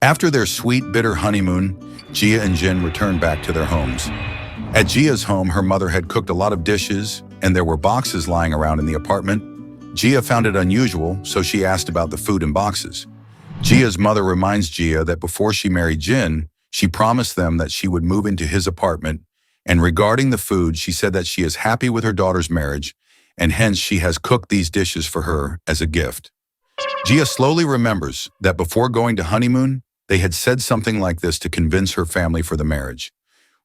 After their sweet, bitter honeymoon, Gia and Jin returned back to their homes. At Gia's home, her mother had cooked a lot of dishes, and there were boxes lying around in the apartment. Gia found it unusual, so she asked about the food in boxes. Gia's mother reminds Gia that before she married Jin, she promised them that she would move into his apartment, and regarding the food, she said that she is happy with her daughter's marriage, and hence she has cooked these dishes for her as a gift. Gia slowly remembers that before going to honeymoon, they had said something like this to convince her family for the marriage.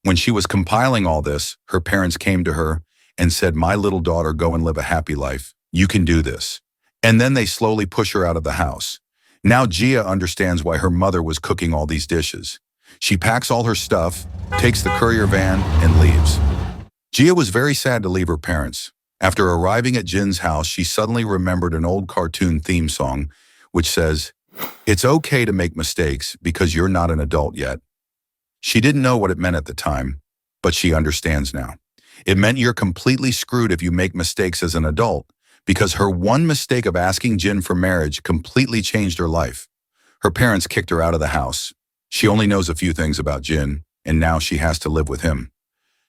When she was compiling all this, her parents came to her and said, "My little daughter, go and live a happy life. You can do this." And then they slowly push her out of the house. Now Gia understands why her mother was cooking all these dishes. She packs all her stuff, takes the courier van, and leaves. Gia was very sad to leave her parents. After arriving at Jin's house, she suddenly remembered an old cartoon theme song, which says, "It's okay to make mistakes because you're not an adult yet." She didn't know what it meant at the time, but she understands now. It meant you're completely screwed if you make mistakes as an adult, because her one mistake of asking Jin for marriage completely changed her life. Her parents kicked her out of the house. She only knows a few things about Jin, and now she has to live with him.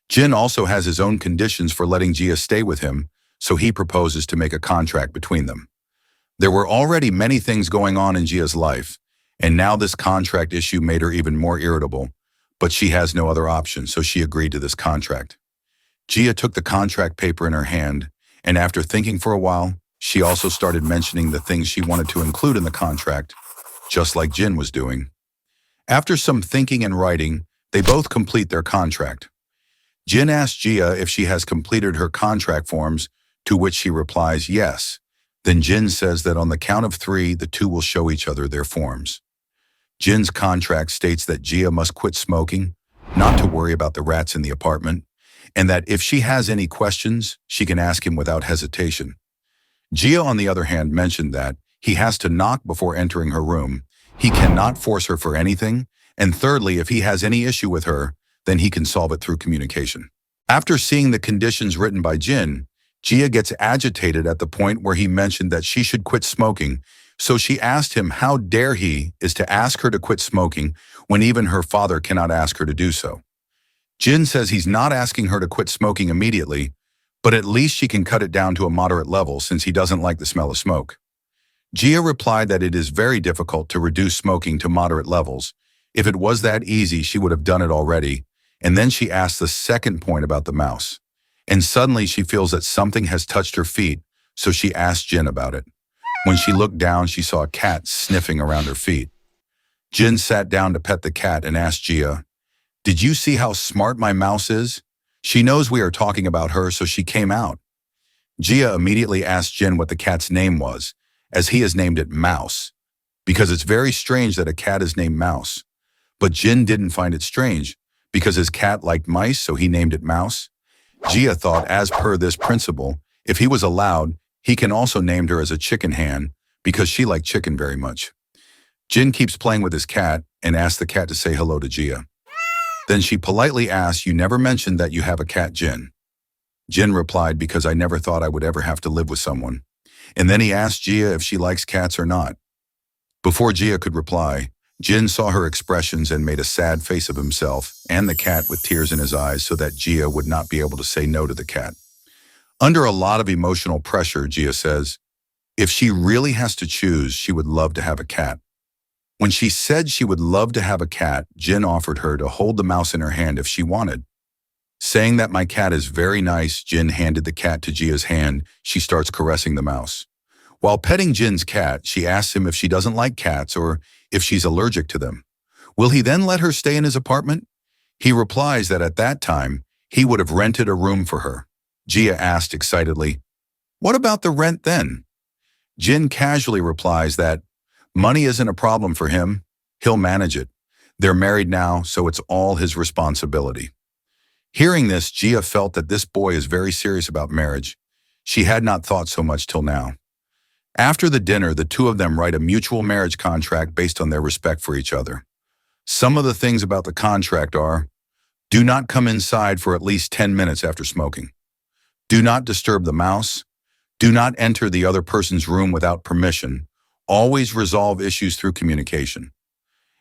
Jin also has his own conditions for letting Gia stay with him, so he proposes to make a contract between them. There were already many things going on in Gia's life, and now this contract issue made her even more irritable, but she has no other option, so she agreed to this contract. Gia took the contract paper in her hand, and after thinking for a while, she also started mentioning the things she wanted to include in the contract, just like Jin was doing. After some thinking and writing, they both complete their contract. Jin asks Gia if she has completed her contract forms, to which she replies yes. Then Jin says that on the count of 3, the two will show each other their forms. Jin's contract states that Gia must quit smoking, not to worry about the rats in the apartment, and that if she has any questions, she can ask him without hesitation. Gia, on the other hand, mentioned that he has to knock before entering her room, he cannot force her for anything, and thirdly, if he has any issue with her, then he can solve it through communication. After seeing the conditions written by Jin, Gia gets agitated at the point where he mentioned that she should quit smoking, so she asked him how dare he is to ask her to quit smoking when even her father cannot ask her to do so. Jin says he's not asking her to quit smoking immediately, but at least she can cut it down to a moderate level since he doesn't like the smell of smoke. Gia replied that it is very difficult to reduce smoking to moderate levels. If it was that easy, she would have done it already, and then she asked the second point about the mouse. And suddenly she feels that something has touched her feet, so she asked Jin about it. When she looked down, she saw a cat sniffing around her feet. Jin sat down to pet the cat and asked Gia, "Did you see how smart my mouse is? She knows we are talking about her, so she came out." Gia immediately asked Jin what the cat's name was, as he has named it Mouse, because it's very strange that a cat is named Mouse. But Jin didn't find it strange, because his cat liked mice, so he named it Mouse. Gia thought, as per this principle, if he was allowed, he can also name her as a chicken hen, because she liked chicken very much. Jin keeps playing with his cat and asks the cat to say hello to Gia. Then she politely asks, "You never mentioned that you have a cat, Jin." Jin replied, "Because I never thought I would ever have to live with someone." And then he asked Gia if she likes cats or not. Before Gia could reply, Jin saw her expressions and made a sad face of himself and the cat with tears in his eyes so that Gia would not be able to say no to the cat. Under a lot of emotional pressure, Gia says, if she really has to choose, she would love to have a cat. When she said she would love to have a cat, Jin offered her to hold the mouse in her hand if she wanted. Saying that my cat is very nice, Jin handed the cat to Gia's hand. She starts caressing the mouse. While petting Jin's cat, she asks him if she doesn't like cats or if she's allergic to them. Will he then let her stay in his apartment? He replies that at that time, he would have rented a room for her. Gia asked excitedly, "What about the rent then?" Jin casually replies that money isn't a problem for him. He'll manage it. They're married now, so it's all his responsibility. Hearing this, Gia felt that this boy is very serious about marriage. She had not thought so much till now. After the dinner, the two of them write a mutual marriage contract based on their respect for each other. Some of the things about the contract are, do not come inside for at least 10 minutes after smoking. Do not disturb the mouse. Do not enter the other person's room without permission. Always resolve issues through communication.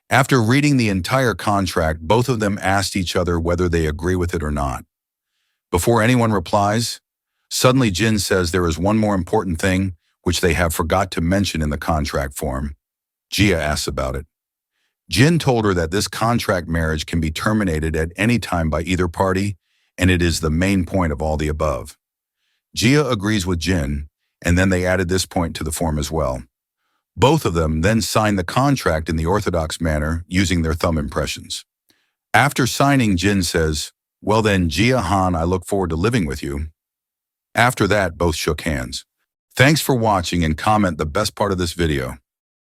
After reading the entire contract, both of them asked each other whether they agree with it or not. Before anyone replies, suddenly Jin says there is one more important thing which they have forgot to mention in the contract form. Jia asks about it. Jin told her that this contract marriage can be terminated at any time by either party, and it is the main point of all the above. Jia agrees with Jin, and then they added this point to the form as well. Both of them then signed the contract in the orthodox manner using their thumb impressions. After signing, Jin says, "Well then, Jia Han, I look forward to living with you." After that, both shook hands. Thanks for watching and comment the best part of this video.